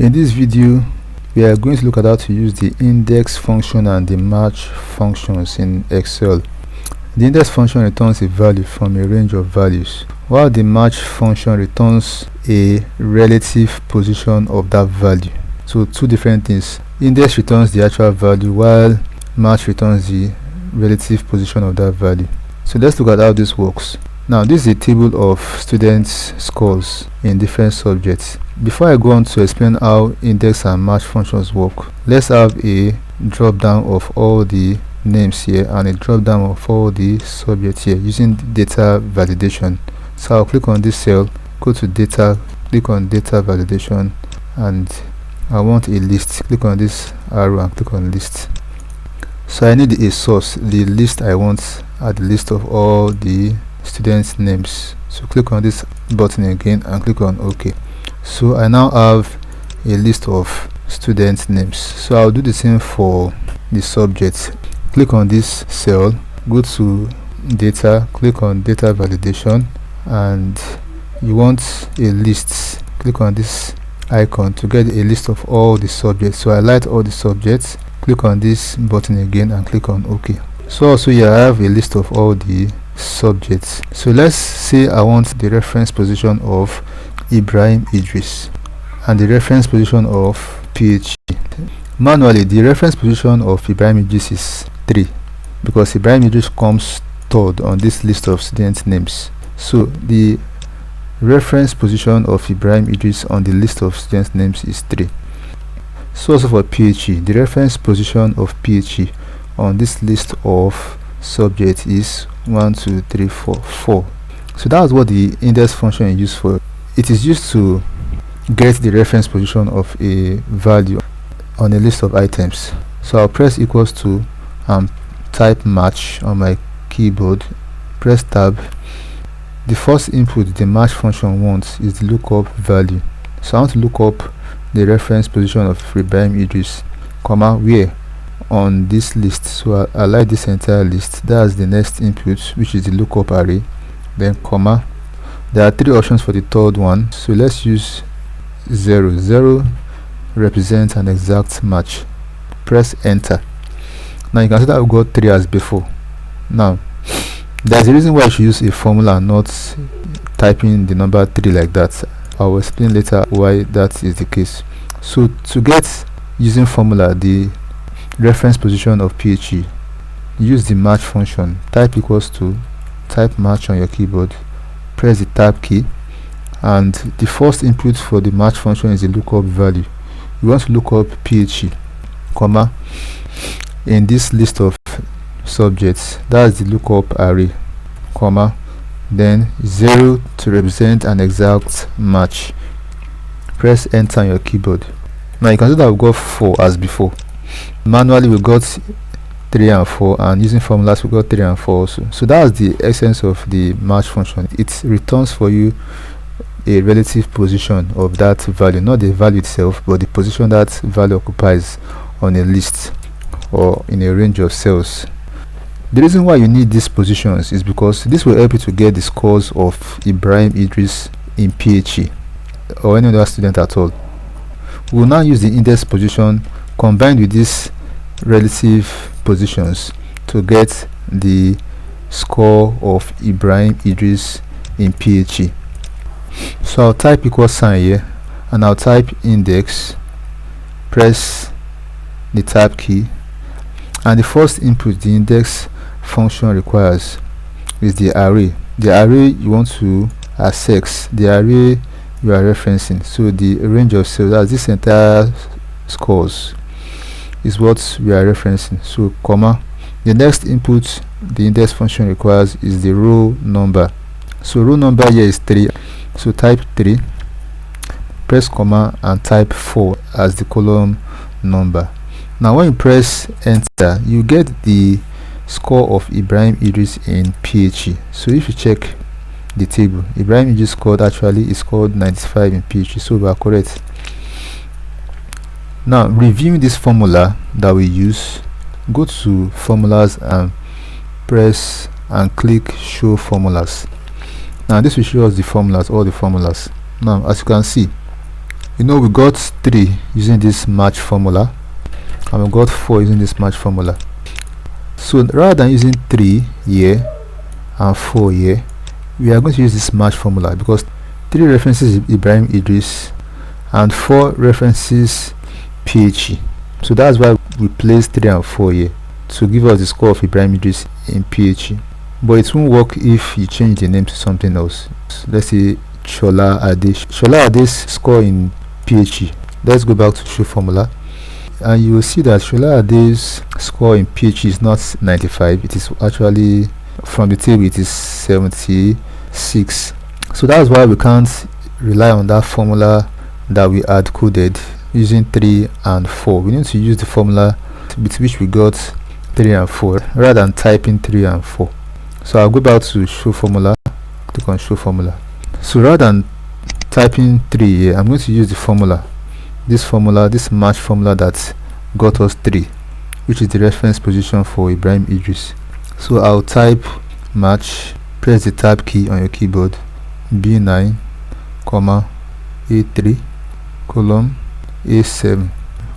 In this video, we are going to look at how to use the index function and the match functions in Excel. The index function returns a value from a range of values, while the match function returns a relative position of that value. So two different things. Index returns the actual value, while match returns the relative position of that value. So let's look at how this works. Now, this is a table of students' scores in different subjects. Before I go on to explain how index and match functions work, let's have a drop down of all the names here and a drop down of all the subjects here using data validation. So I'll click on this cell, go to data, click on data validation, and I want a list. Click on this arrow and click on list. So I need a source. The list I want are the list of all the students' names. So click on this button again and click on OK. So I now have a list of students' names. So I'll do the same for the subjects. Click on this cell, go to data, click on data validation, and you want a list. Click on this icon to get a list of all the subjects. So I highlight all the subjects, click on this button again and click on OK. So also here I have a list of all the subjects. So let's say I want the reference position of Ibrahim Idris and the reference position of PhD. Manually, the reference position of Ibrahim Idris is 3 because Ibrahim Idris comes third on this list of student names. So the reference position of Ibrahim Idris on the list of student names is 3. So also for PhD, the reference position of PhD on this list of subjects is 1, 2, 3, 4. So that's what the index function is used for. It is used to get the reference position of a value on a list of items. So I'll press equals to and type match on my keyboard, press tab. The first input the match function wants is the lookup value. So I want to look up the reference position of Ibrahim Idris, comma, where on this list. So I like this entire list. That's the next input, which is the lookup array, then comma. There are 3 options for the third one, so let's use 0. 0 represents an exact match. Press enter. Now you can see that we got 3 as before. Now there's a reason why you should use a formula and not typing the number 3 like that. I will explain later why that is the case. So to get using formula the reference position of PhD, use the match function. Type equals to, type match on your keyboard, press the tab key, and the first input for the match function is the lookup value. You want to look up PhD, comma, in this list of subjects. That's the lookup array, comma, then 0 to represent an exact match. Press enter on your keyboard. Now you can see that we got 4 as before. Manually we got 3 and 4, and using formulas we got 3 and 4 also. So that's the essence of the match function. It returns for you a relative position of that value, not the value itself, but the position that value occupies on a list or in a range of cells. The reason why you need these positions is because this will help you to get the scores of Ibrahim Idris in PhD or any other student at all. We will now use the index position combined with these relative positions to get the score of Ibrahim Idris in PhD. So I'll type equals sign here and I'll type index, press the tab key, and the first input the index function requires is the array. The array you want to access, the array you are referencing. So the range of cells, that's this entire scores, is what we are referencing. So comma, the next input the index function requires is the row number. So row number here is 3, so type 3, press comma, and type 4 as the column number. Now when you press enter, you get the score of Ibrahim Idris in PhD. So if you check the table, Ibrahim Idris scored actually is scored 95 in PhD, so we are correct. Now reviewing this formula that we use, go to formulas and press and click show formulas. Now this will show us the formulas, all the formulas. Now as you can see, You know, we got 3 using this match formula, and we got 4 using this match formula. So rather than using 3 here and 4 here, we are going to use this match formula, because 3 references Ibrahim Idris and 4 references PHE. So that's why we placed 3 and 4 here, to give us the score of Ibrahim Idris in PHE. But it won't work if you change the name to something else. So let's say Shola Adesh. Shola Adesh score in PHE. Let's go back to show formula, and you will see that Shola Adesh's score in PHE is not 95. It is actually, from the table, it is 76. So that's why we can't rely on that formula that we had coded using 3 and 4. We need to use the formula with which we got 3 and 4 rather than typing 3 and 4. So I'll go back to show formula, click on show formula. So rather than typing 3 here, I'm going to use the formula, this match formula that got us 3, which is the reference position for Ibrahim Idris. So I'll type match, press the tab key on your keyboard, B9, comma, A3, column, A7,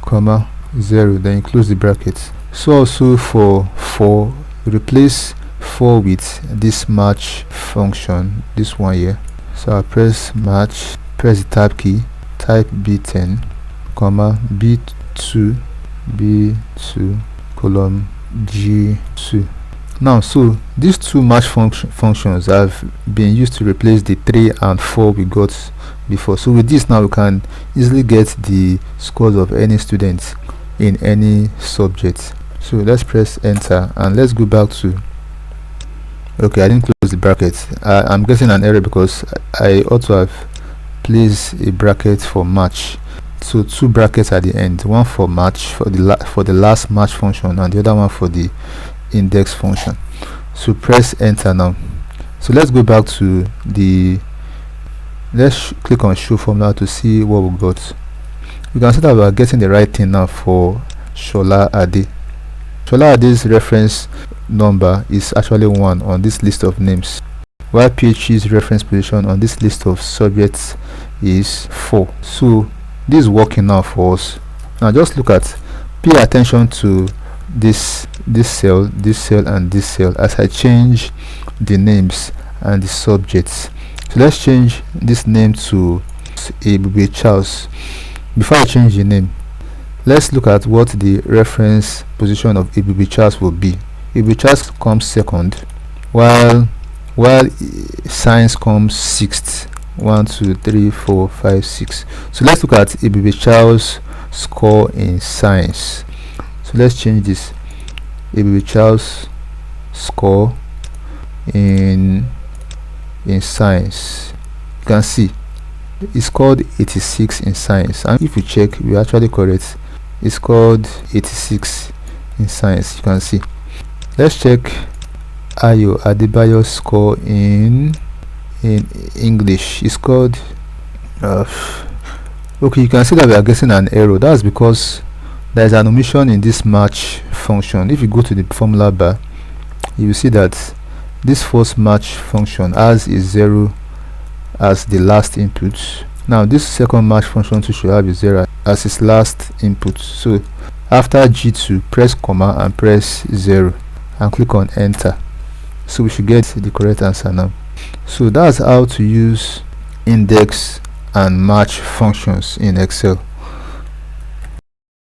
comma, 0, then you close the brackets. So also for 4, replace 4 with this match function, this one here. So I'll press match, press the tab key, type B10, comma, B2, column, G2. Now, so these 2 match functions have been used to replace the 3 and 4 we got before. So with this now, we can easily get the scores of any student in any subject. So let's press enter, and let's go back to, okay, I didn't close the bracket. I'm getting an error because I ought to have placed a bracket for match. So 2 brackets at the end, one for match, for the last match function, and the other one for the index function. So press enter now. So let's go back to let's click on show formula to see what we got. You can see that we are getting the right thing now for Shola Ade. Shola Ade's reference number is actually 1 on this list of names, while PHE's reference position on this list of subjects is 4. So this is working now for us. Now just look at, pay attention to this cell, and this cell as I change the names and the subjects. So let's change this name to Ebube Charles. Before I change the name, let's look at what the reference position of Ebube Charles will be. Ebube Charles comes second, while science comes 6th. 1 2 3 4 5 6. So let's look at Ebube Charles' score in science. So let's change this. Ebube Charles' score in science. You can see he scored 86 in science, and if you check, we're actually correct. He scored 86 in science. You can see. Let's check Ayo Adebayo's score in English. He scored okay, you can see that we are getting an error. That's because there is an omission in this match function. If you go to the formula bar, you will see that this first match function has a 0 as the last input. Now this second match function too should have a 0 as its last input. So after G2, press comma and press 0 and click on enter. So we should get the correct answer now. So that's how to use index and match functions in Excel.